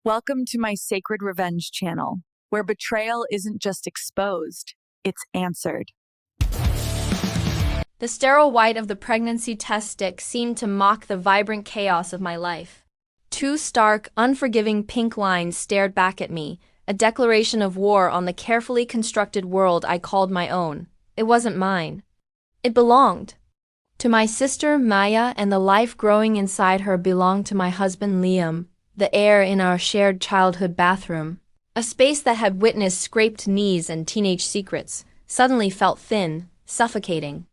Welcome to my Sacred Revenge channel, where betrayal isn't just exposed, it's answered. The sterile white of the pregnancy test stick seemed to mock the vibrant chaos of my life. Two stark, unforgiving pink lines stared back at me, a declaration of war on the carefully constructed world I called my own. It wasn't mine. It belonged to my sister Maya, and the life growing inside her belonged to my husband Liam, the heir in our shared childhood bathroom. A space that had witnessed scraped knees and teenage secrets suddenly felt thin, suffocating.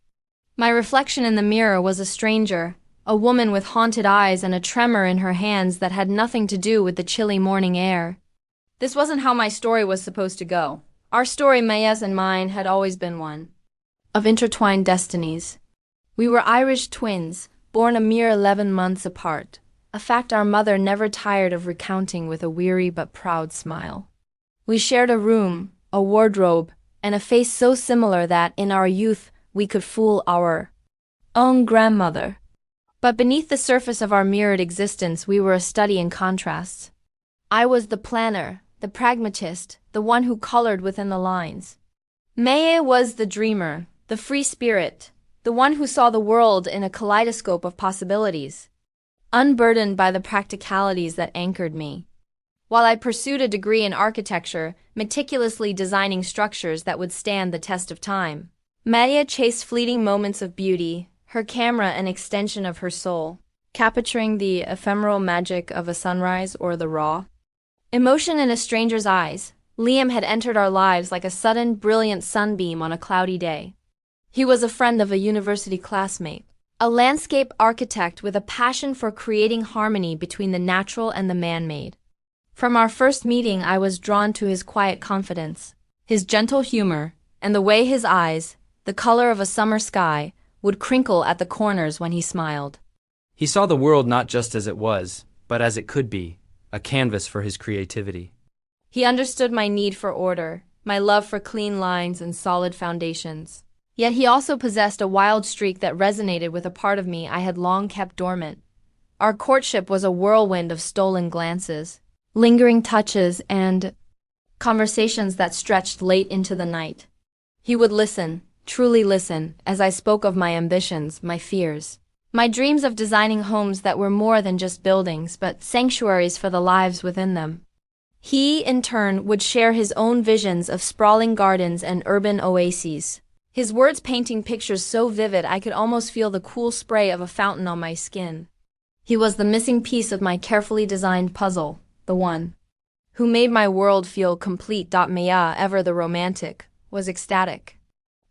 My reflection in the mirror was a stranger, a woman with haunted eyes and a tremor in her hands that had nothing to do with the chilly morning air. This wasn't how my story was supposed to go. Our story, Maya's and mine, had always been one of intertwined destinies. We were Irish twins, born a mere 11 months apart, a fact our mother never tired of recounting with a weary but proud smile. We shared a room, a wardrobe, and a face so similar that, in our youth, we could fool our own grandmother. But beneath the surface of our mirrored existence, we were a study in contrasts. I was the planner, the pragmatist, the one who colored within the lines. Maya was the dreamer, the free spirit, the one who saw the world in a kaleidoscope of possibilities, unburdened by the practicalities that anchored me. While I pursued a degree in architecture, meticulously designing structures that would stand the test of time, Maya chased fleeting moments of beauty, her camera an extension of her soul, capturing the ephemeral magic of a sunrise or the raw emotion in a stranger's eyes. Liam had entered our lives like a sudden, brilliant sunbeam on a cloudy day. He was a friend of a university classmate, a landscape architect with a passion for creating harmony between the natural and the man-made. From our first meeting, I was drawn to his quiet confidence, his gentle humor, and the way his eyes, the color of a summer sky, would crinkle at the corners when he smiled. He saw the world not just as it was, but as it could be, a canvas for his creativity. He understood my need for order, my love for clean lines and solid foundations. Yet he also possessed a wild streak that resonated with a part of me I had long kept dormant. Our courtship was a whirlwind of stolen glances, lingering touches, and conversations that stretched late into the night. He would listen, truly listen, as I spoke of my ambitions, my fears, my dreams of designing homes that were more than just buildings but sanctuaries for the lives within them. He, in turn, would share his own visions of sprawling gardens and urban oases, his words painting pictures so vivid I could almost feel the cool spray of a fountain on my skin. He was the missing piece of my carefully designed puzzle, the one who made my world feel complete. Maya, ever the romantic, was ecstatic.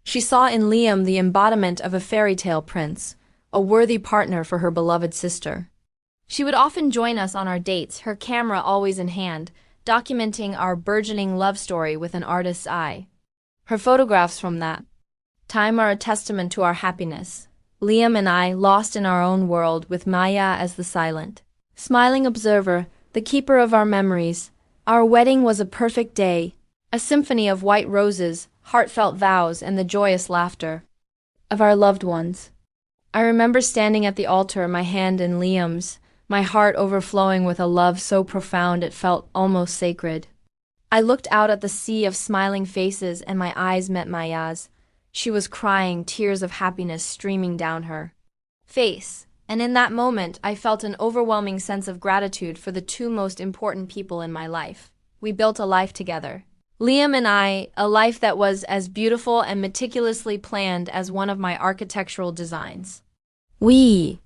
She saw in Liam the embodiment of a fairy tale prince, a worthy partner for her beloved sister. She would often join us on our dates, her camera always in hand, documenting our burgeoning love story with an artist's eye. Her photographs from that time are a testament to our happiness. Liam and I, lost in our own world, with Maya as the silent, smiling observer, the keeper of our memories. Our wedding was a perfect day, a symphony of white roses, heartfelt vows, and the joyous laughter of our loved ones. I remember standing at the altar, my hand in Liam's, my heart overflowing with a love so profound it felt almost sacred. I looked out at the sea of smiling faces and my eyes met Maya's. She was crying, tears of happiness streaming down her face, and in that moment I felt an overwhelming sense of gratitude for the two most important people in my life. We built a life together, Liam and I, a life that was as beautiful and meticulously planned as one of my architectural designs. We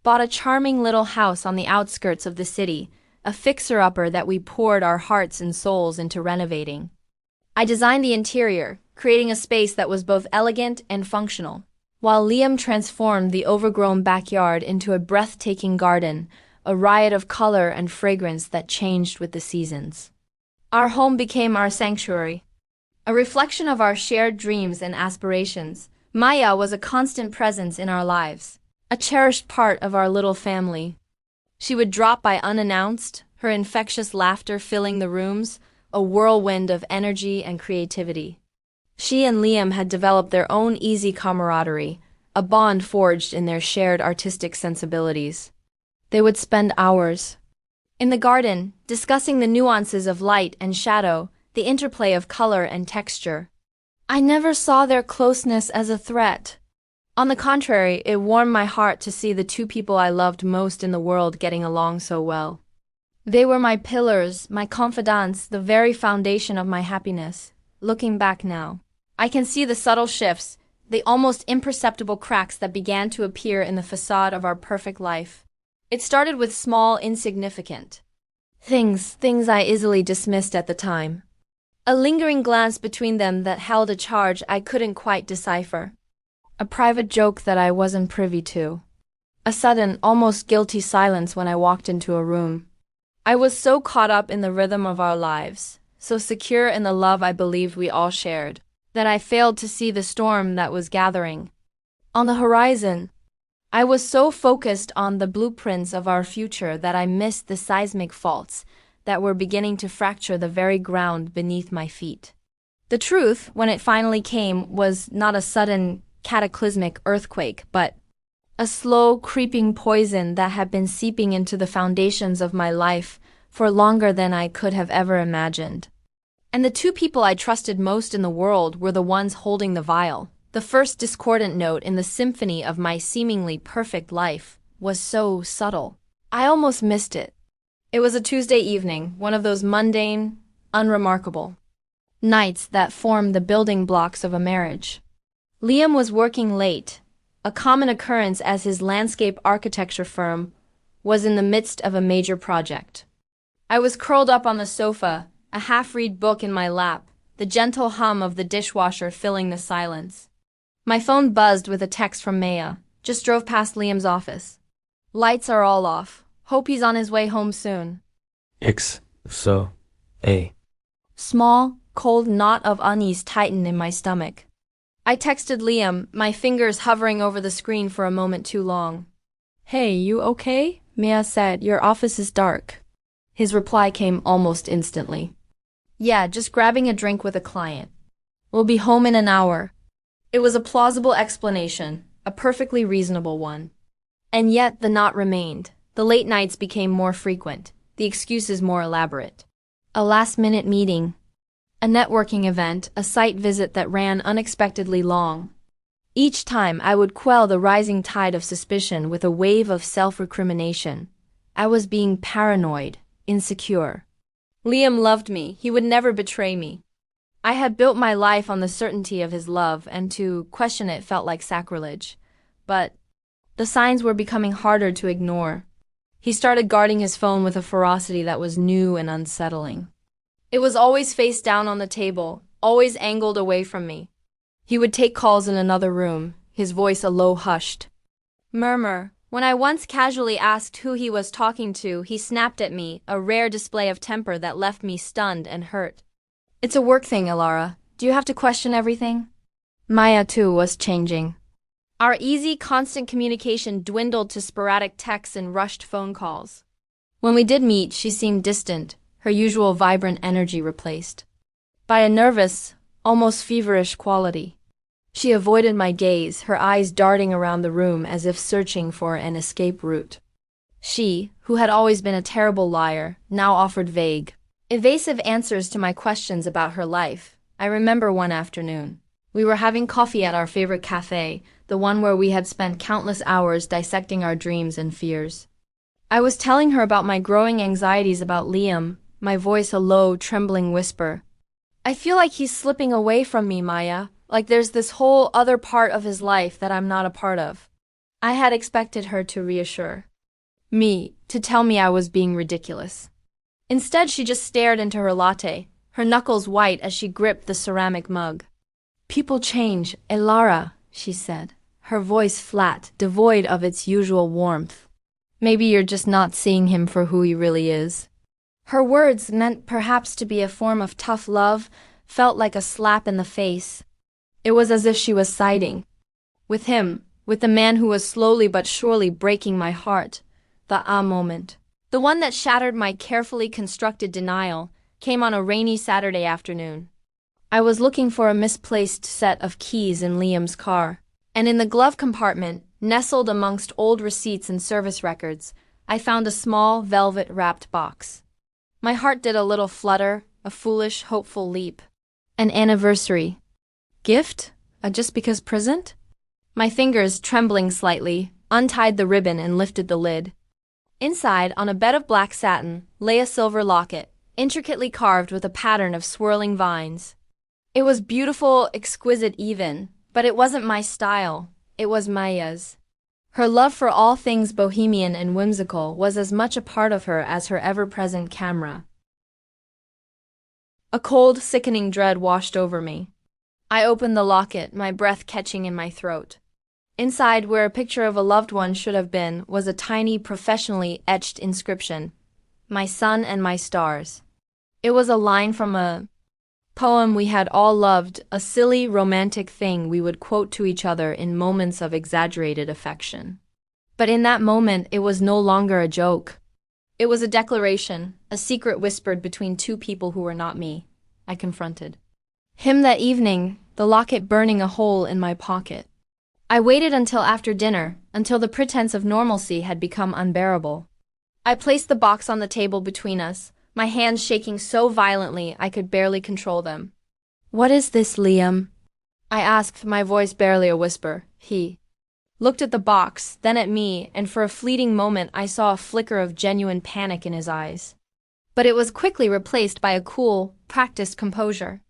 bought a charming little house on the outskirts of the city, a fixer-upper that we poured our hearts and souls into renovating. I designed the interior, creating a space that was both elegant and functional, while Liam transformed the overgrown backyard into a breathtaking garden, a riot of color and fragrance that changed with the seasons. Our home became our sanctuary, a reflection of our shared dreams and aspirations. Maya was a constant presence in our lives, a cherished part of our little family. She would drop by unannounced, her infectious laughter filling the rooms, a whirlwind of energy and creativity. She and Liam had developed their own easy camaraderie, a bond forged in their shared artistic sensibilities. They would spend hours In the garden, discussing the nuances of light and shadow, the interplay of color and texture. I never saw their closeness as a threat. On the contrary, it warmed my heart to see the two people I loved most in the world getting along so well. They were my pillars, my confidants, the very foundation of my happiness. Looking back now, I can see the subtle shifts, the almost imperceptible cracks that began to appear in the facade of our perfect life. It started with small, insignificant things I easily dismissed at the time. A lingering glance between them that held a charge I couldn't quite decipher. A private joke that I wasn't privy to. A sudden, almost guilty silence when I walked into a room. I was so caught up in the rhythm of our lives, so secure in the love I believed we all shared, that I failed to see the storm that was gathering on the horizon. I was so focused on the blueprints of our future that I missed the seismic faults that were beginning to fracture the very ground beneath my feet. The truth, when it finally came, was not a sudden, cataclysmic earthquake, but a slow, creeping poison that had been seeping into the foundations of my life for longer than I could have ever imagined. And the two people I trusted most in the world were the ones holding the vial. The first discordant note in the symphony of my seemingly perfect life was so subtle. I almost missed it. It was a Tuesday evening, one of those mundane, unremarkable nights that form the building blocks of a marriage. Liam was working late, a common occurrence as his landscape architecture firm was in the midst of a major project. I was curled up on the sofa, a half-read book in my lap, the gentle hum of the dishwasher filling the silence. My phone buzzed with a text from Maya. Just drove past Liam's office. Lights are all off. Hope he's on his way home soon. A. Small, cold knot of unease tightened in my stomach. I texted Liam, my fingers hovering over the screen for a moment too long. Hey, you okay? Maya said, your office is dark. His reply came almost instantly. Yeah, just grabbing a drink with a client. We'll be home in an hour. It was a plausible explanation, a perfectly reasonable one. And yet the knot remained. The late nights became more frequent, the excuses more elaborate. A last-minute meeting, a networking event, a site visit that ran unexpectedly long. Each time I would quell the rising tide of suspicion with a wave of self-recrimination. I was being paranoid, insecure. Liam loved me. He would never betray me. I had built my life on the certainty of his love, and to question it felt like sacrilege. But the signs were becoming harder to ignore. He started guarding his phone with a ferocity that was new and unsettling. It was always face down on the table, always angled away from me. He would take calls in another room, his voice a low hushed murmur. When I once casually asked who he was talking to, he snapped at me, a rare display of temper that left me stunned and hurt. It's a work thing, Ilara. Do you have to question everything? Maya, too, was changing. Our easy, constant communication dwindled to sporadic texts and rushed phone calls. When we did meet, she seemed distant, her usual vibrant energy replaced by a nervous, almost feverish quality. She avoided my gaze, her eyes darting around the room as if searching for an escape route. She, who had always been a terrible liar, now offered vague, evasive answers to my questions about her life. I remember one afternoon. We were having coffee at our favorite cafe, the one where we had spent countless hours dissecting our dreams and fears. I was telling her about my growing anxieties about Liam, my voice a low, trembling whisper. I feel like he's slipping away from me, Maya, like there's this whole other part of his life that I'm not a part of. I had expected her to reassure me, to tell me I was being ridiculous. Instead, she just stared into her latte, her knuckles white as she gripped the ceramic mug. People change, Ilara, she said, her voice flat, devoid of its usual warmth. Maybe you're just not seeing him for who he really is. Her words, meant perhaps to be a form of tough love, felt like a slap in the face. It was as if she was siding with him, with the man who was slowly but surely breaking my heart. The moment, the one that shattered my carefully constructed denial, came on a rainy Saturday afternoon. I was looking for a misplaced set of keys in Liam's car, and in the glove compartment, nestled amongst old receipts and service records, I found a small, velvet-wrapped box. My heart did a little flutter, a foolish, hopeful leap. An anniversary gift? A just because present? My fingers, trembling slightly, untied the ribbon and lifted the lid. Inside, on a bed of black satin, lay a silver locket, intricately carved with a pattern of swirling vines. It was beautiful, exquisite even, but it wasn't my style. It was Maya's. Her love for all things bohemian and whimsical was as much a part of her as her ever-present camera. A cold, sickening dread washed over me. I opened the locket, my breath catching in my throat. Inside, where a picture of a loved one should have been, was a tiny, professionally etched inscription. My sun and my stars. It was a line from a poem we had all loved, a silly, romantic thing we would quote to each other in moments of exaggerated affection. But in that moment, it was no longer a joke. It was a declaration, a secret whispered between two people who were not me. I confronted him that evening, the locket burning a hole in my pocket. I waited until after dinner, until the pretense of normalcy had become unbearable. I placed the box on the table between us, my hands shaking so violently I could barely control them. "What is this, Liam?" I asked, my voice barely a whisper. He looked at the box, then at me, and for a fleeting moment I saw a flicker of genuine panic in his eyes. But it was quickly replaced by a cool, practiced composure.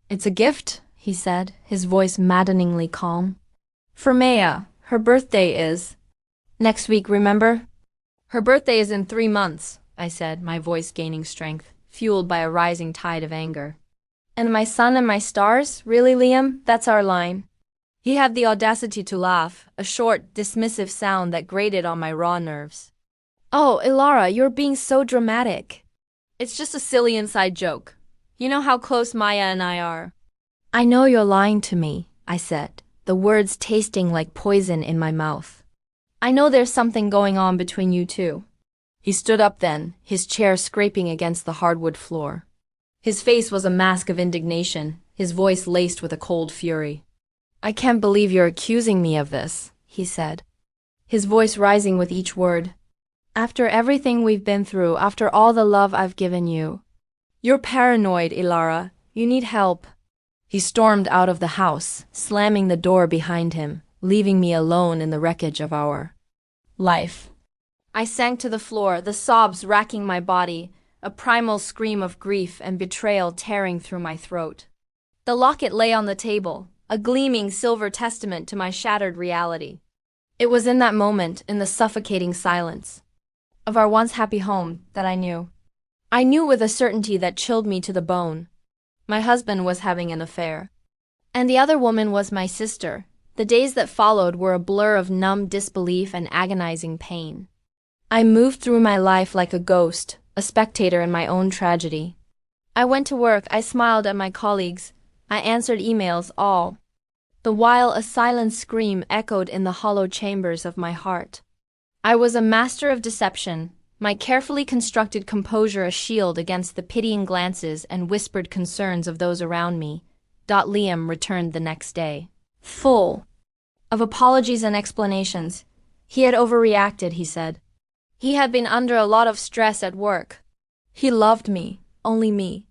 "It's a gift," he said, his voice maddeningly calm. "For Maya. Her birthday is next week, remember?" "Her birthday is in 3 months," I said, my voice gaining strength, fueled by a rising tide of anger. "And my sun and my stars? Really, Liam? That's our line." He had the audacity to laugh, a short, dismissive sound that grated on my raw nerves. "Oh, Ilara, you're being so dramatic." "It's just a silly inside joke. You know how close Maya and I are." "I know you're lying to me," I said, the words tasting like poison in my mouth. "I know there's something going on between you two." He stood up then, his chair scraping against the hardwood floor. His face was a mask of indignation, his voice laced with a cold fury. "I can't believe you're accusing me of this," he said, his voice rising with each word. "After everything we've been through, after all the love I've given you. You're paranoid, Ilara. You need help." He stormed out of the house, slamming the door behind him, leaving me alone in the wreckage of our life. I sank to the floor, the sobs racking my body, a primal scream of grief and betrayal tearing through my throat. The locket lay on the table, a gleaming silver testament to my shattered reality. It was in that moment, in the suffocating silence of our once happy home, that I knew. I knew with a certainty that chilled me to the bone. My husband was having an affair. And the other woman was my sister. The days that followed were a blur of numb disbelief and agonizing pain. I moved through my life like a ghost, a spectator in my own tragedy. I went to work, I smiled at my colleagues, I answered emails, all the while a silent scream echoed in the hollow chambers of my heart. I was a master of deception, my carefully constructed composure a shield against the pitying glances and whispered concerns of those around me. Liam returned the next day, full of apologies and explanations. He had overreacted, he said. He had been under a lot of stress at work. He loved me, only me.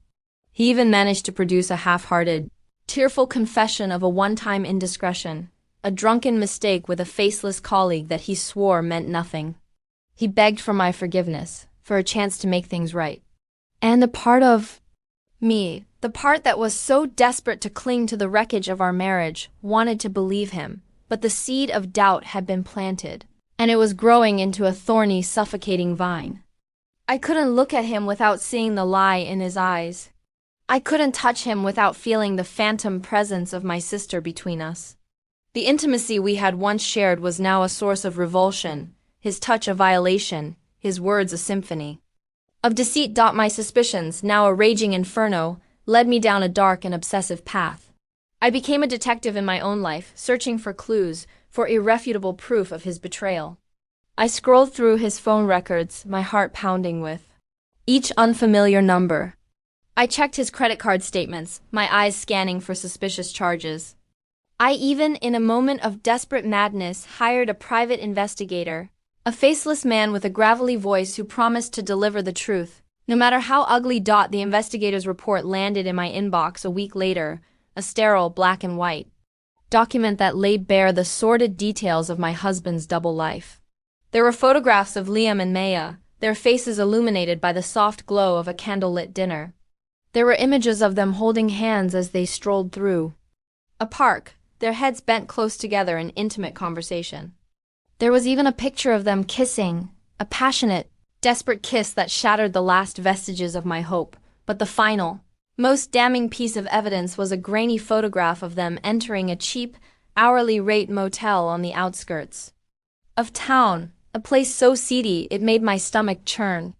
He even managed to produce a half-hearted, tearful confession of a one-time indiscretion, a drunken mistake with a faceless colleague that he swore meant nothing. He begged for my forgiveness, for a chance to make things right. And the part of me, the part that was so desperate to cling to the wreckage of our marriage, wanted to believe him, but the seed of doubt had been planted, and it was growing into a thorny, suffocating vine. I couldn't look at him without seeing the lie in his eyes. I couldn't touch him without feeling the phantom presence of my sister between us. The intimacy we had once shared was now a source of revulsion, his touch a violation, his words a symphony of deceit. My suspicions, now a raging inferno, led me down a dark and obsessive path. I became a detective in my own life, searching for clues, for irrefutable proof of his betrayal. I scrolled through his phone records, my heart pounding with each unfamiliar number. I checked his credit card statements, my eyes scanning for suspicious charges. I even, in a moment of desperate madness, hired a private investigator, A faceless man with a gravelly voice who promised to deliver the truth. No matter how ugly. The investigator's report landed in my inbox a week later, a sterile black and white document that laid bare the sordid details of my husband's double life. There were photographs of Liam and Maya, their faces illuminated by the soft glow of a candlelit dinner. There were images of them holding hands as they strolled through a park, their heads bent close together in intimate conversation. There was even a picture of them kissing, a passionate, desperate kiss that shattered the last vestiges of my hope. But the final, most damning piece of evidence was a grainy photograph of them entering a cheap, hourly rate motel on the outskirts of town, a place so seedy it made my stomach churn.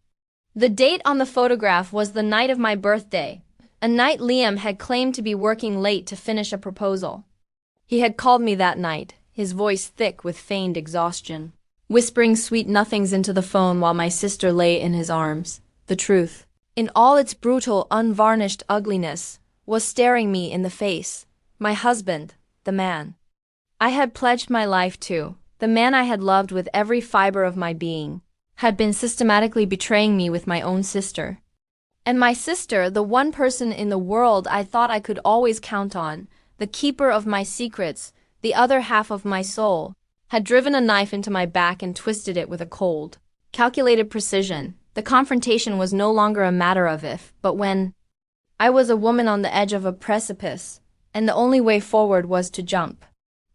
The date on the photograph was the night of my birthday, a night Liam had claimed to be working late to finish a proposal. He had called me that night, his voice thick with feigned exhaustion, whispering sweet nothings into the phone while my sister lay in his arms. The truth, in all its brutal, unvarnished ugliness, was staring me in the face. My husband, the man I had pledged my life to, the man I had loved with every fiber of my being, had been systematically betraying me with my own sister. And my sister, the one person in the world I thought I could always count on, the keeper of my secrets, the other half of my soul, had driven a knife into my back and twisted it with a cold, calculated precision. The confrontation was no longer a matter of if, but when. I was a woman on the edge of a precipice, and the only way forward was to jump.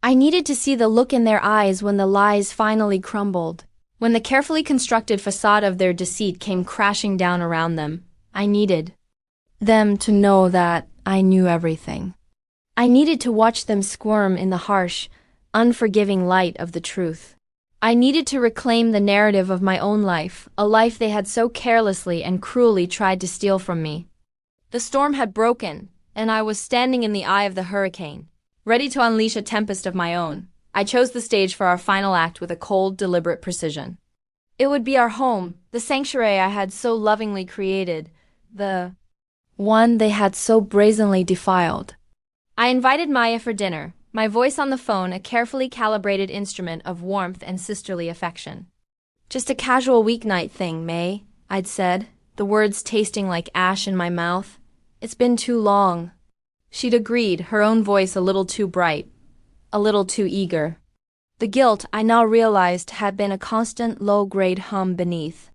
I needed to see the look in their eyes when the lies finally crumbled, when the carefully constructed facade of their deceit came crashing down around them. I needed them to know that I knew everything. I needed to watch them squirm in the harsh, unforgiving light of the truth. I needed to reclaim the narrative of my own life, a life they had so carelessly and cruelly tried to steal from me. The storm had broken, and I was standing in the eye of the hurricane, ready to unleash a tempest of my own. I chose the stage for our final act with a cold, deliberate precision. It would be our home, the sanctuary I had so lovingly created, the one they had so brazenly defiled. I invited Maya for dinner, my voice on the phone a carefully calibrated instrument of warmth and sisterly affection. "Just a casual weeknight thing, May," I'd said, the words tasting like ash in my mouth. "It's been too long." She'd agreed, her own voice a little too bright, a little too eager. The guilt, I now realized, had been a constant low-grade hum beneath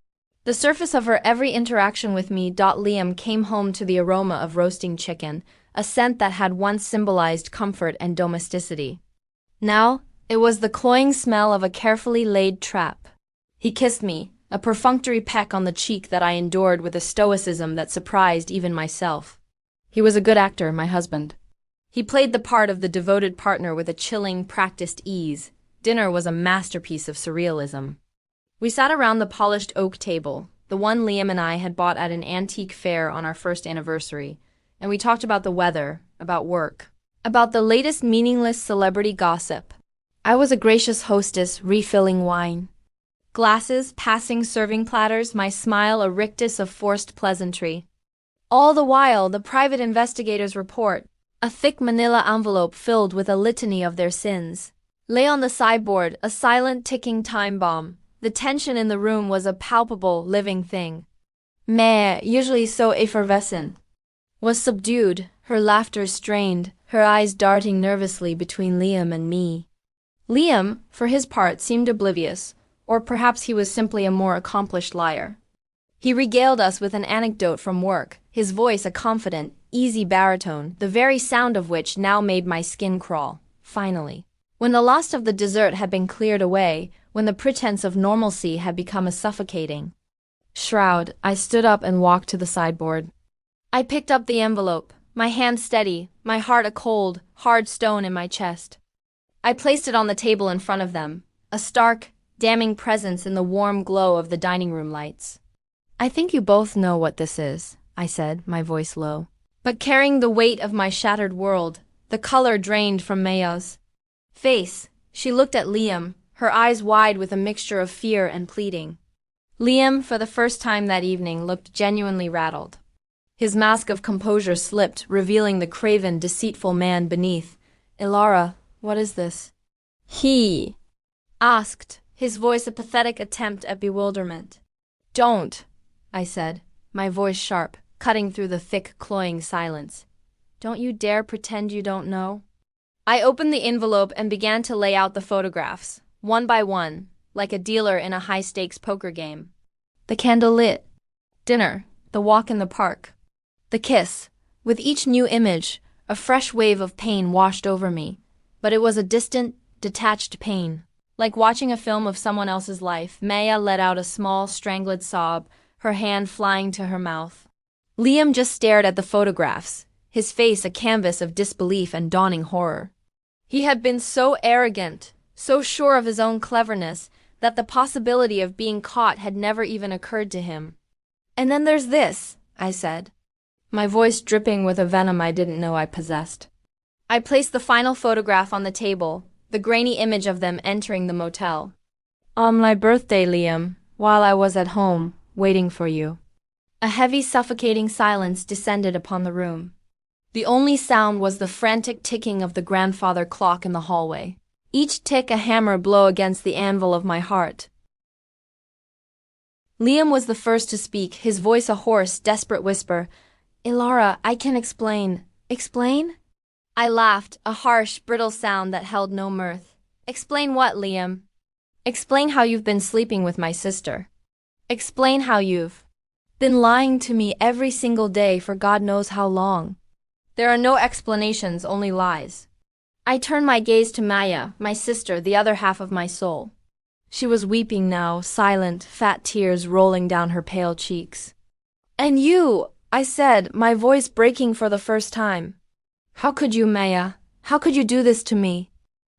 the surface of her every interaction with me. Liam came home to the aroma of roasting chicken, a scent that had once symbolized comfort and domesticity. Now, it was the cloying smell of a carefully laid trap. He kissed me, a perfunctory peck on the cheek that I endured with a stoicism that surprised even myself. He was a good actor, my husband. He played the part of the devoted partner with a chilling, practiced ease. Dinner was a masterpiece of surrealism. We sat around the polished oak table, the one Liam and I had bought at an antique fair on our first anniversary, and we talked about the weather, about work, about the latest meaningless celebrity gossip. I was a gracious hostess, refilling wine glasses, passing serving platters, my smile a rictus of forced pleasantry. All the while, the private investigator's report, a thick manila envelope filled with a litany of their sins, lay on the sideboard, a silent ticking time bomb. The tension in the room was a palpable, living thing. Meh, usually so effervescent, was subdued, her laughter strained, her eyes darting nervously between Liam and me. Liam, for his part, seemed oblivious, or perhaps he was simply a more accomplished liar. He regaled us with an anecdote from work, his voice a confident, easy baritone, the very sound of which now made my skin crawl. Finally, when the last of the dessert had been cleared away, when the pretense of normalcy had become a suffocating shroud, I stood up and walked to the sideboard. I picked up the envelope, my hand steady, my heart a cold, hard stone in my chest. I placed it on the table in front of them, a stark, damning presence in the warm glow of the dining room lights. "I think you both know what this is," I said, my voice low, but carrying the weight of my shattered world. The color drained from Maya's face. She looked at Liam, her eyes wide with a mixture of fear and pleading. Liam, for the first time that evening, looked genuinely rattled. His mask of composure slipped, revealing the craven, deceitful man beneath. "Ilara, what is this?" he asked, his voice a pathetic attempt at bewilderment. Don't, I said, my voice sharp, cutting through the thick, cloying silence. Don't you dare pretend you don't know. I opened the envelope and began to lay out the photographs, one by one, like a dealer in a high-stakes poker game. The candle lit. Dinner. The walk in the park. The kiss. With each new image, a fresh wave of pain washed over me. But it was a distant, detached pain. Like watching a film of someone else's life, Maya let out a small, strangled sob, her hand flying to her mouth. Liam just stared at the photographs, his face a canvas of disbelief and dawning horror. He had been so arrogant, so sure of his own cleverness, that the possibility of being caught had never even occurred to him. And then there's this, I said, my voice dripping with a venom I didn't know I possessed. I placed the final photograph on the table, the grainy image of them entering the motel. On my birthday, Liam, while I was at home, waiting for you. A heavy, suffocating silence descended upon the room. The only sound was the frantic ticking of the grandfather clock in the hallway. Each tick a hammer blow against the anvil of my heart. Liam was the first to speak, his voice a hoarse, desperate whisper. Ilara, I can explain. Explain? I laughed, a harsh, brittle sound that held no mirth. Explain what, Liam? Explain how you've been sleeping with my sister. Explain how you've been lying to me every single day for God knows how long. There are no explanations, only lies. I turned my gaze to Maya, my sister, the other half of my soul. She was weeping now, silent, fat tears rolling down her pale cheeks. And you, I said, my voice breaking for the first time. How could you, Maya? How could you do this to me?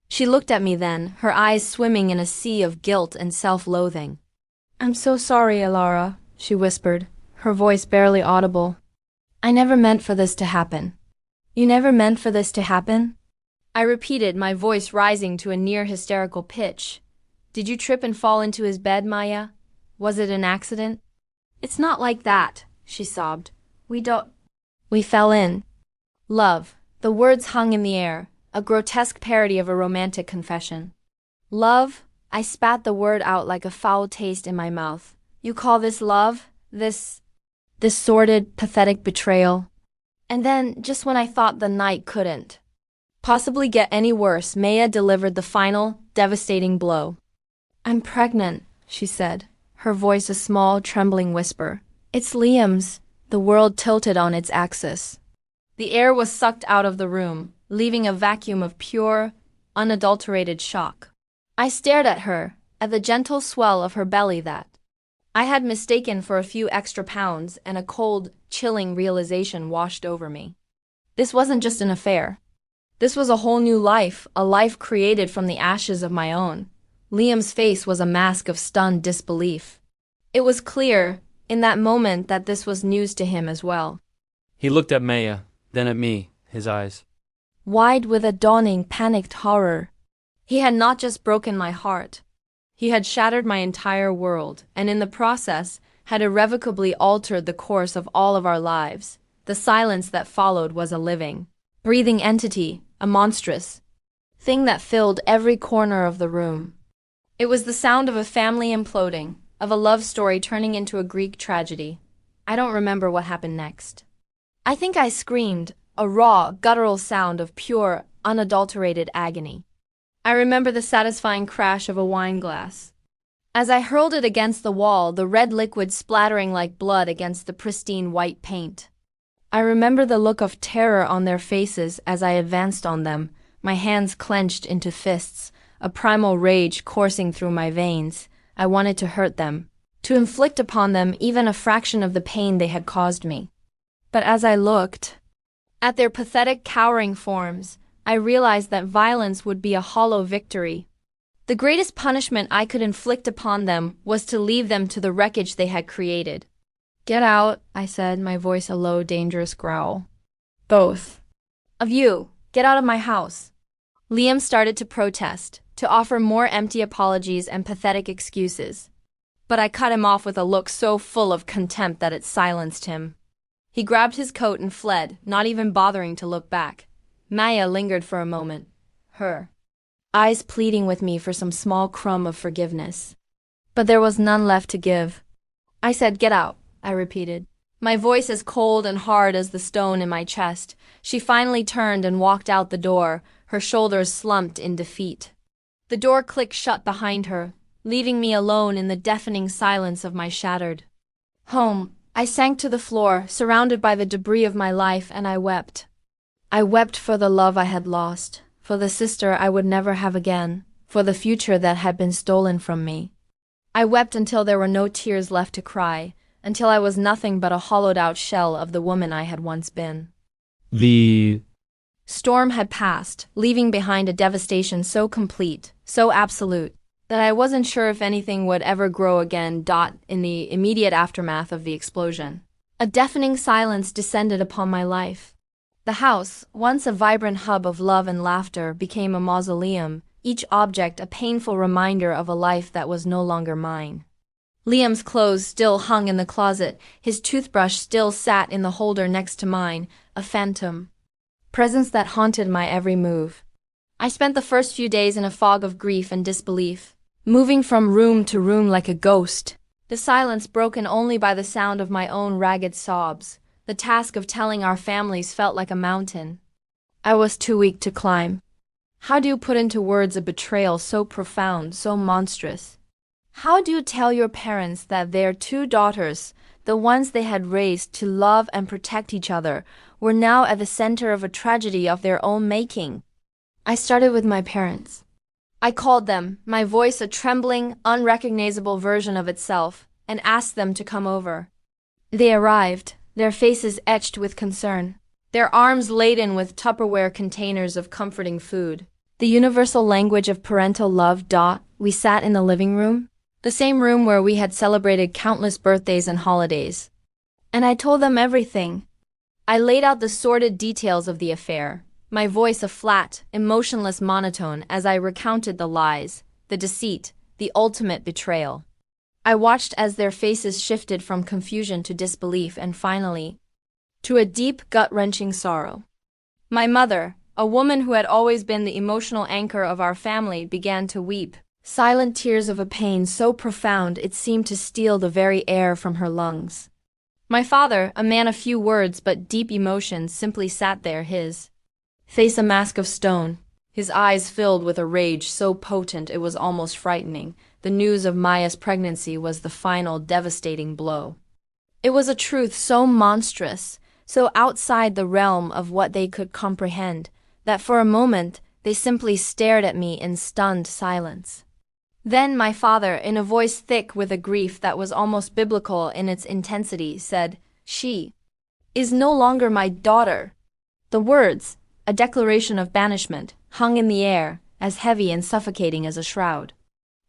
She looked at me then, her eyes swimming in a sea of guilt and self-loathing. I'm so sorry, Ilara, she whispered, her voice barely audible. I never meant for this to happen. You never meant for this to happen? I repeated, my voice rising to a near hysterical pitch. Did you trip and fall into his bed, Maya? Was it an accident? It's not like that, she sobbed. We fell in. Love. The words hung in the air, a grotesque parody of a romantic confession. Love? I spat the word out like a foul taste in my mouth. You call this love? This sordid, pathetic betrayal? And then, just when I thought the night couldn't possibly get any worse, Maya delivered the final, devastating blow. I'm pregnant, she said, her voice a small, trembling whisper. It's Liam's. The world tilted on its axis. The air was sucked out of the room, leaving a vacuum of pure, unadulterated shock. I stared at her, at the gentle swell of her belly that I had mistaken for a few extra pounds, and a cold, chilling realization washed over me. This wasn't just an affair. This was a whole new life, a life created from the ashes of my own. Liam's face was a mask of stunned disbelief. It was clear, in that moment, that this was news to him as well. He looked at Maya, then at me, his eyes wide with a dawning, panicked horror. He had not just broken my heart. He had shattered my entire world, and in the process, had irrevocably altered the course of all of our lives. The silence that followed was a living, breathing entity, a monstrous thing that filled every corner of the room. It was the sound of a family imploding, of a love story turning into a Greek tragedy. I don't remember what happened next. I think I screamed, a raw, guttural sound of pure, unadulterated agony. I remember the satisfying crash of a wine glass. As I hurled it against the wall, the red liquid splattering like blood against the pristine white paint. I remember the look of terror on their faces as I advanced on them, my hands clenched into fists, a primal rage coursing through my veins. I wanted to hurt them, to inflict upon them even a fraction of the pain they had caused me. But as I looked at their pathetic, cowering forms, I realized that violence would be a hollow victory. The greatest punishment I could inflict upon them was to leave them to the wreckage they had created. Get out, I said, my voice a low, dangerous growl. Both of you, get out of my house. Liam started to protest, to offer more empty apologies and pathetic excuses. But I cut him off with a look so full of contempt that it silenced him. He grabbed his coat and fled, not even bothering to look back. Maya lingered for a moment, her eyes pleading with me for some small crumb of forgiveness. But there was none left to give. I said, "Get out," I repeated. My voice as cold and hard as the stone in my chest. She finally turned and walked out the door, her shoulders slumped in defeat. The door clicked shut behind her, leaving me alone in the deafening silence of my shattered home. I sank to the floor, surrounded by the debris of my life, and I wept. I wept for the love I had lost, for the sister I would never have again, for the future that had been stolen from me. I wept until there were no tears left to cry, until I was nothing but a hollowed-out shell of the woman I had once been. The Storm had passed, leaving behind a devastation so complete, so absolute, that I wasn't sure if anything would ever grow again. In the immediate aftermath of the explosion, a deafening silence descended upon my life. The house, once a vibrant hub of love and laughter, became a mausoleum, each object a painful reminder of a life that was no longer mine. Liam's clothes still hung in the closet, his toothbrush still sat in the holder next to mine, a phantom presence that haunted my every move. I spent the first few days in a fog of grief and disbelief, moving from room to room like a ghost, the silence broken only by the sound of my own ragged sobs. The task of telling our families felt like a mountain I was too weak to climb. How do you put into words a betrayal so profound, so monstrous? How do you tell your parents that their two daughters, the ones they had raised to love and protect each other, were now at the center of a tragedy of their own making? I started with my parents. I called them, my voice a trembling, unrecognizable version of itself, and asked them to come over. They arrived, their faces etched with concern, their arms laden with Tupperware containers of comforting food. The universal language of parental love. We sat in the living room, the same room where we had celebrated countless birthdays and holidays. And I told them everything. I laid out the sordid details of the affair, my voice a flat, emotionless monotone as I recounted the lies, the deceit, the ultimate betrayal. I watched as their faces shifted from confusion to disbelief and finally, to a deep, gut-wrenching sorrow. My mother, a woman who had always been the emotional anchor of our family, began to weep, silent tears of a pain so profound it seemed to steal the very air from her lungs. My father, a man of few words but deep emotions, simply sat there, his face a mask of stone, his eyes filled with a rage so potent it was almost frightening. The news of Maya's pregnancy was the final devastating blow. It was a truth so monstrous, so outside the realm of what they could comprehend, that for a moment they simply stared at me in stunned silence. Then my father, in a voice thick with a grief that was almost biblical in its intensity, said, "She is no longer my daughter." The words, a declaration of banishment, hung in the air, as heavy and suffocating as a shroud.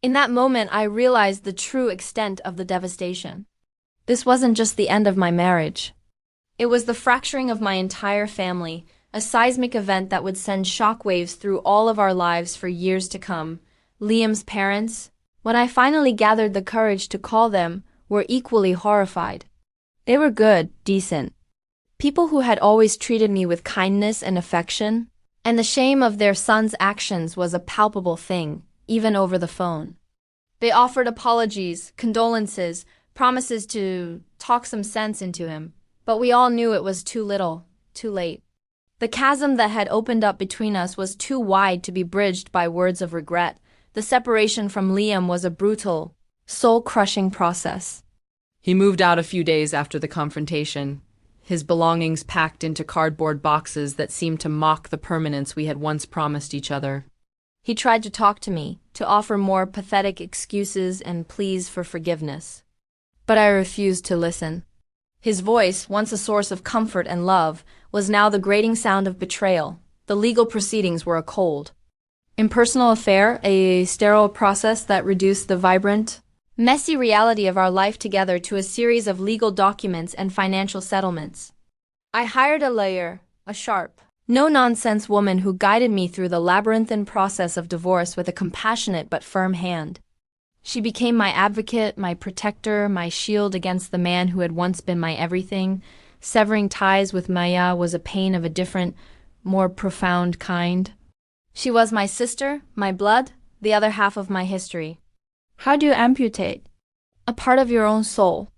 In that moment I realized the true extent of the devastation. This wasn't just the end of my marriage. It was the fracturing of my entire family, a seismic event that would send shockwaves through all of our lives for years to come. Liam's parents, when I finally gathered the courage to call them, were equally horrified. They were good, decent people who had always treated me with kindness and affection, and the shame of their son's actions was a palpable thing, even over the phone. They offered apologies, condolences, promises to talk some sense into him, but we all knew it was too little, too late. The chasm that had opened up between us was too wide to be bridged by words of regret. The separation from Liam was a brutal, soul-crushing process. He moved out a few days after the confrontation, his belongings packed into cardboard boxes that seemed to mock the permanence we had once promised each other. He tried to talk to me, to offer more pathetic excuses and pleas for forgiveness. But I refused to listen. His voice, once a source of comfort and love, was now the grating sound of betrayal. The legal proceedings were a cold, impersonal affair, a sterile process that reduced the vibrant, messy reality of our life together to a series of legal documents and financial settlements. I hired a lawyer, a sharp, no-nonsense woman who guided me through the labyrinthine process of divorce with a compassionate but firm hand. She became my advocate, my protector, my shield against the man who had once been my everything. Severing ties with Maya was a pain of a different, more profound kind. She was my sister, my blood, the other half of my history. How do you amputate? A part of your own soul.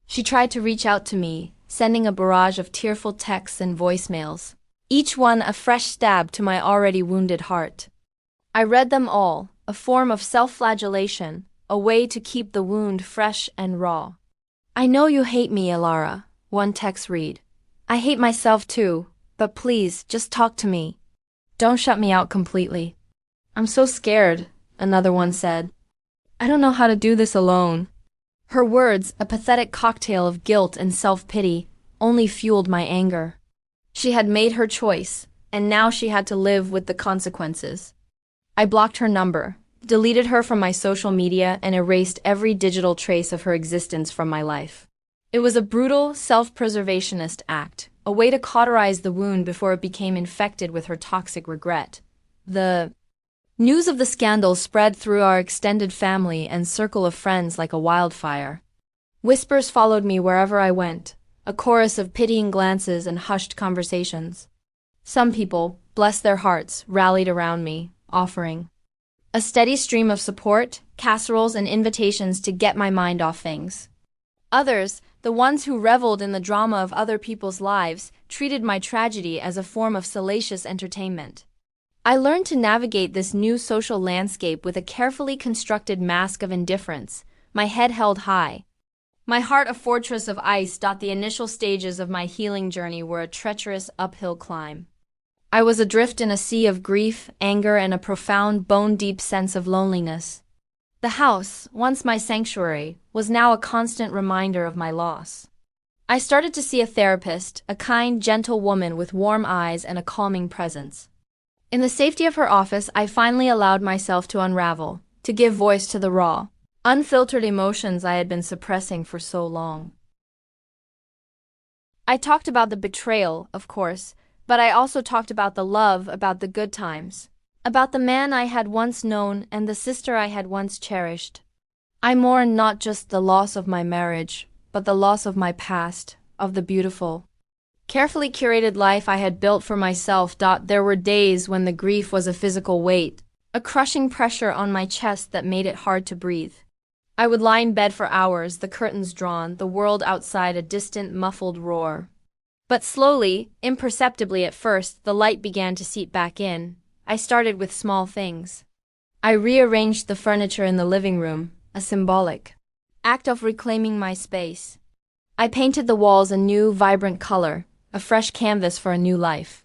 She tried to reach out to me, sending a barrage of tearful texts and voicemails, each one a fresh stab to my already wounded heart. I read them all, a form of self-flagellation, a way to keep the wound fresh and raw. I know you hate me, Elara, one text read. I hate myself too, but please, just talk to me. Don't shut me out completely. I'm so scared, another one said. I don't know how to do this alone. Her words, a pathetic cocktail of guilt and self-pity, only fueled my anger. She had made her choice, and now she had to live with the consequences. I blocked her number, deleted her from my social media, and erased every digital trace of her existence from my life. It was a brutal, self-preservationist act, a way to cauterize the wound before it became infected with her toxic regret. The news of the scandal spread through our extended family and circle of friends like a wildfire. Whispers followed me wherever I went, a chorus of pitying glances and hushed conversations. Some people, bless their hearts, rallied around me, offering a steady stream of support, casseroles, and invitations to get my mind off things. Others, the ones who reveled in the drama of other people's lives, treated my tragedy as a form of salacious entertainment. I learned to navigate this new social landscape with a carefully constructed mask of indifference, my head held high. My heart a fortress of ice. The initial stages of my healing journey were a treacherous uphill climb. I was adrift in a sea of grief, anger, and a profound, bone-deep sense of loneliness. The house, once my sanctuary, was now a constant reminder of my loss. I started to see a therapist, a kind, gentle woman with warm eyes and a calming presence. In the safety of her office, I finally allowed myself to unravel, to give voice to the raw, unfiltered emotions I had been suppressing for so long. I talked about the betrayal, of course, but I also talked about the love, about the good times, about the man I had once known and the sister I had once cherished. I mourned not just the loss of my marriage, but the loss of my past, of the beautiful, carefully curated life I had built for myself. There were days when the grief was a physical weight, a crushing pressure on my chest that made it hard to breathe. I would lie in bed for hours, the curtains drawn, the world outside a distant, muffled roar. But slowly, imperceptibly at first, the light began to seep back in. I started with small things. I rearranged the furniture in the living room, a symbolic act of reclaiming my space. I painted the walls a new, vibrant color, a fresh canvas for a new life.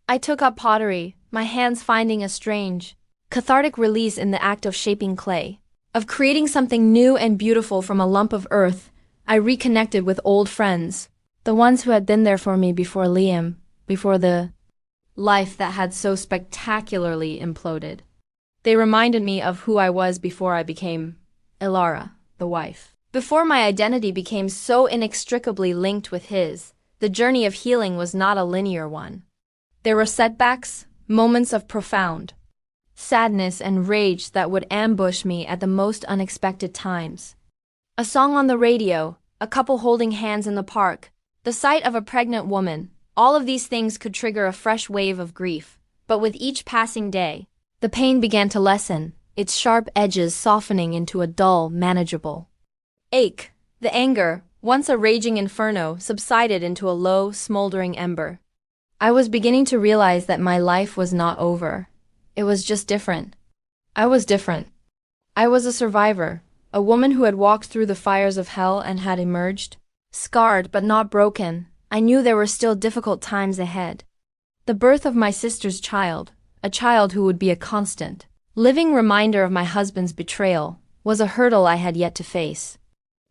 I took up pottery, my hands finding a strange, cathartic release in the act of shaping clay, of creating something new and beautiful from a lump of earth. I reconnected with old friends, the ones who had been there for me before Liam, before the life that had so spectacularly imploded. They reminded me of who I was before I became Elara, the wife. Before my identity became so inextricably linked with his, the journey of healing was not a linear one. There were setbacks, moments of profound sadness and rage that would ambush me at the most unexpected times. A song on the radio, a couple holding hands in the park, the sight of a pregnant woman, all of these things could trigger a fresh wave of grief. But with each passing day, the pain began to lessen, its sharp edges softening into a dull, manageable ache. The anger, once a raging inferno, subsided into a low, smoldering ember. I was beginning to realize that my life was not over. It was just different. I was different. I was a survivor, a woman who had walked through the fires of hell and had emerged, scarred but not broken. I knew there were still difficult times ahead. The birth of my sister's child, a child who would be a constant, living reminder of my husband's betrayal, was a hurdle I had yet to face.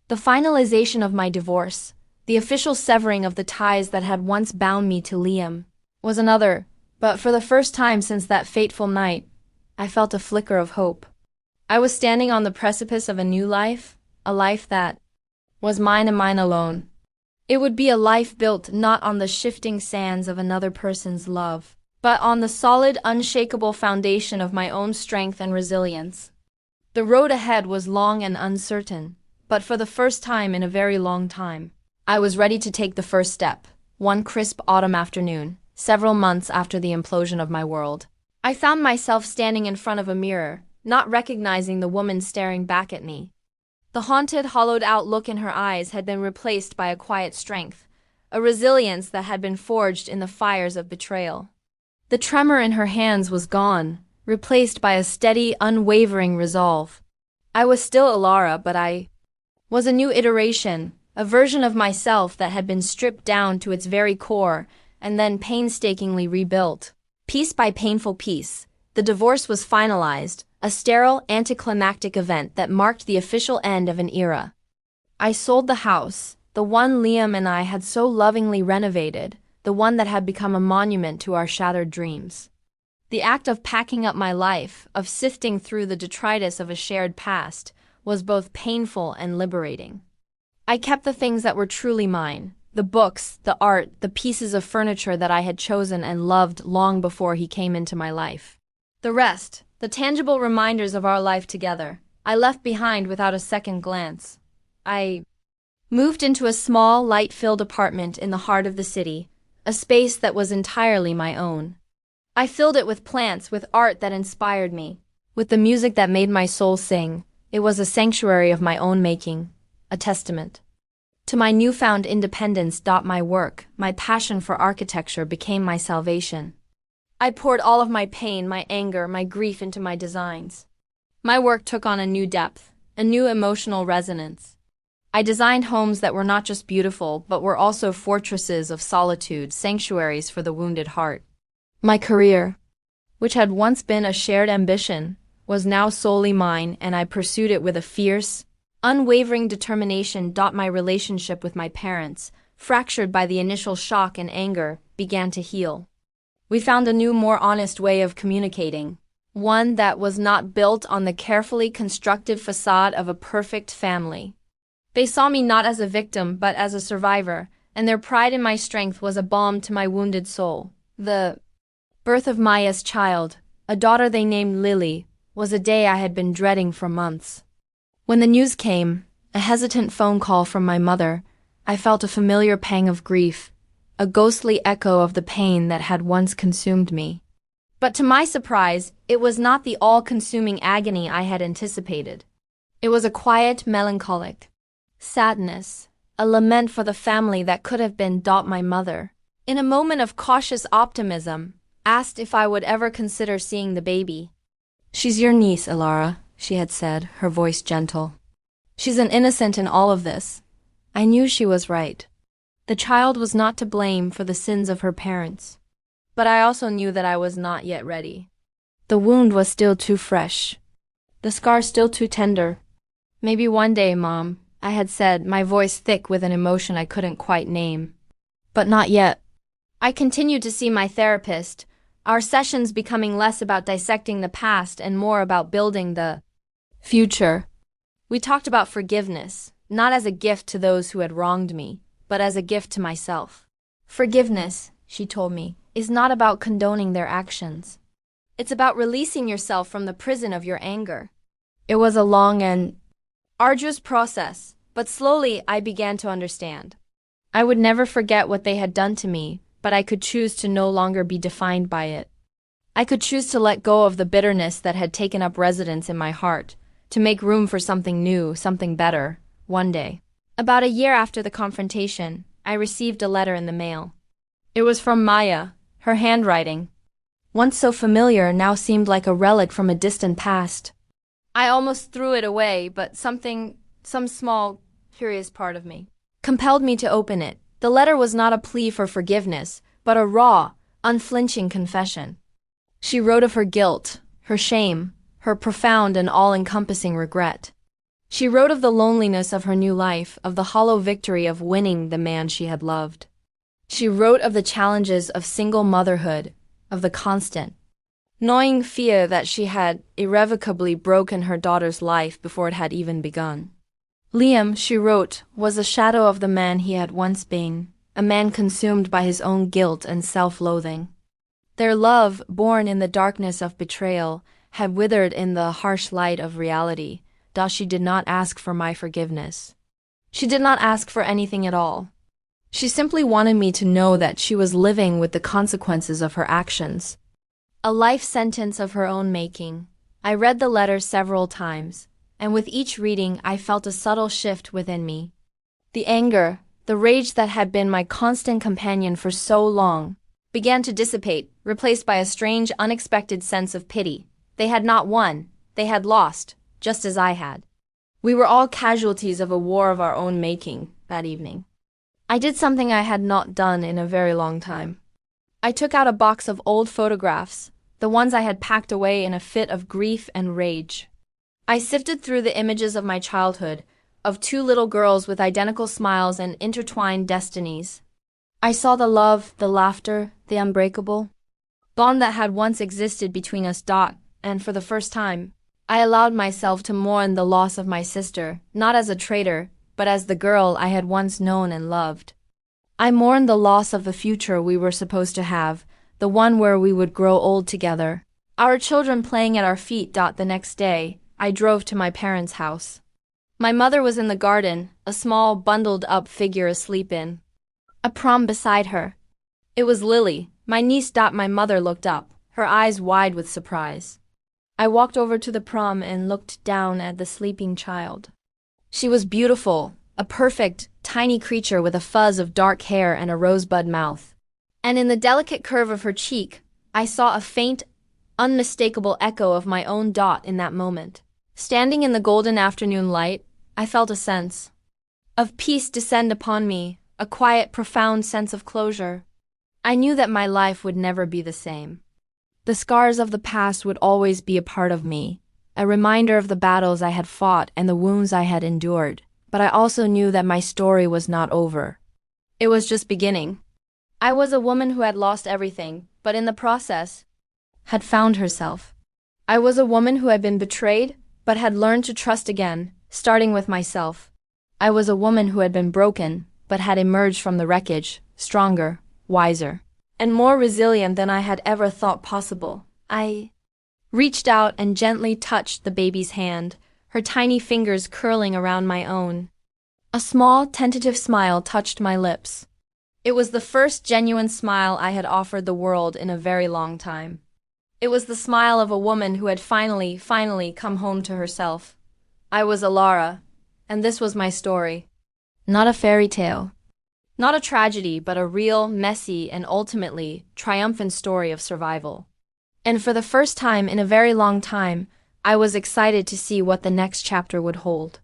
The finalization of my divorce, the official severing of the ties that had once bound me to Liam, was another, but for the first time since that fateful night, I felt a flicker of hope. I was standing on the precipice of a new life, a life that was mine and mine alone. It would be a life built not on the shifting sands of another person's love, but on the solid, unshakable foundation of my own strength and resilience. The road ahead was long and uncertain, but for the first time in a very long time, I was ready to take the first step. One crisp autumn afternoon, several months after the implosion of my world, I found myself standing in front of a mirror, not recognizing the woman staring back at me. The haunted, hollowed-out look in her eyes had been replaced by a quiet strength, a resilience that had been forged in the fires of betrayal. The tremor in her hands was gone, replaced by a steady, unwavering resolve. I was still Alara, but I was a new iteration, a version of myself that had been stripped down to its very core and then painstakingly rebuilt. Piece by painful piece, the divorce was finalized, a sterile, anticlimactic event that marked the official end of an era. I sold the house, the one Liam and I had so lovingly renovated, the one that had become a monument to our shattered dreams. The act of packing up my life, of sifting through the detritus of a shared past, was both painful and liberating. I kept the things that were truly mine, the books, the art, the pieces of furniture that I had chosen and loved long before he came into my life. The rest, the tangible reminders of our life together, I left behind without a second glance. I moved into a small, light-filled apartment in the heart of the city, a space that was entirely my own. I filled it with plants, with art that inspired me, with the music that made my soul sing. It was a sanctuary of my own making, a testament to my newfound independence. My work, my passion for architecture became my salvation. I poured all of my pain, my anger, my grief into my designs. My work took on a new depth, a new emotional resonance. I designed homes that were not just beautiful, but were also fortresses of solitude, sanctuaries for the wounded heart. My career, which had once been a shared ambition, was now solely mine, and I pursued it with a fierce, unwavering determination. My relationship with my parents, fractured by the initial shock and anger, began to heal. We found a new, more honest way of communicating, one that was not built on the carefully constructed facade of a perfect family. They saw me not as a victim, but as a survivor, and their pride in my strength was a balm to my wounded soul. The birth of Maya's child, a daughter they named Lily, was a day I had been dreading for months. When the news came, a hesitant phone call from my mother, I felt a familiar pang of grief, a ghostly echo of the pain that had once consumed me. But to my surprise, it was not the all-consuming agony I had anticipated. It was a quiet, melancholic sadness, a lament for the family that could have been. My mother, in a moment of cautious optimism, asked if I would ever consider seeing the baby. "She's your niece, Alara," she had said, her voice gentle. "She's an innocent in all of this." I knew she was right. The child was not to blame for the sins of her parents. But I also knew that I was not yet ready. The wound was still too fresh. The scar still too tender. "Maybe one day, Mom," I had said, my voice thick with an emotion I couldn't quite name. "But not yet." I continued to see my therapist, our sessions becoming less about dissecting the past and more about building the future. We talked about forgiveness, not as a gift to those who had wronged me, but as a gift to myself. Forgiveness, she told me, is not about condoning their actions. It's about releasing yourself from the prison of your anger. It was a long and arduous process, but slowly I began to understand. I would never forget what they had done to me, but I could choose to no longer be defined by it. I could choose to let go of the bitterness that had taken up residence in my heart, to make room for something new, something better, one day. About a year after the confrontation, I received a letter in the mail. It was from Maya. Her handwriting, once so familiar, now seemed like a relic from a distant past. I almost threw it away, but some small, curious part of me compelled me to open it. The letter was not a plea for forgiveness, but a raw, unflinching confession. She wrote of her guilt, her shame, her profound and all-encompassing regret. She wrote of the loneliness of her new life, of the hollow victory of winning the man she had loved. She wrote of the challenges of single motherhood, of the constant, gnawing fear that she had irrevocably broken her daughter's life before it had even begun. Liam, she wrote, was a shadow of the man he had once been, a man consumed by his own guilt and self-loathing. Their love, born in the darkness of betrayal, had withered in the harsh light of reality. Thus she did not ask for my forgiveness. She did not ask for anything at all. She simply wanted me to know that she was living with the consequences of her actions. A life sentence of her own making. I read the letter several times, and with each reading I felt a subtle shift within me. The anger, the rage that had been my constant companion for so long, began to dissipate, replaced by a strange, unexpected sense of pity. They had not won, they had lost, just as I had. We were all casualties of a war of our own making that evening. I did something I had not done in a very long time. I took out a box of old photographs, the ones I had packed away in a fit of grief and rage. I sifted through the images of my childhood, of two little girls with identical smiles and intertwined destinies. I saw the love, the laughter, the unbreakable bond that had once existed between us. And for the first time, I allowed myself to mourn the loss of my sister, not as a traitor, but as the girl I had once known and loved. I mourned the loss of the future we were supposed to have, the one where we would grow old together, our children playing at our feet. The next day, I drove to my parents' house. My mother was in the garden, a small, bundled-up figure asleep in a prom beside her. It was Lily, my niece. My mother looked up, her eyes wide with surprise. I walked over to the prom and looked down at the sleeping child. She was beautiful, a perfect, tiny creature with a fuzz of dark hair and a rosebud mouth. And in the delicate curve of her cheek, I saw a faint, unmistakable echo of my own. In that moment, standing in the golden afternoon light, I felt a sense of peace descend upon me, a quiet, profound sense of closure. I knew that my life would never be the same. The scars of the past would always be a part of me, a reminder of the battles I had fought and the wounds I had endured. But I also knew that my story was not over. It was just beginning. I was a woman who had lost everything, but in the process, had found herself. I was a woman who had been betrayed, but had learned to trust again, starting with myself. I was a woman who had been broken, but had emerged from the wreckage, stronger, wiser, and more resilient than I had ever thought possible. I reached out and gently touched the baby's hand, her tiny fingers curling around my own. A small, tentative smile touched my lips. It was the first genuine smile I had offered the world in a very long time. It was the smile of a woman who had finally come home to herself. I was Alara, and this was my story. Not a fairy tale. Not a tragedy, but a real, messy, and ultimately triumphant story of survival. And for the first time in a very long time, I was excited to see what the next chapter would hold.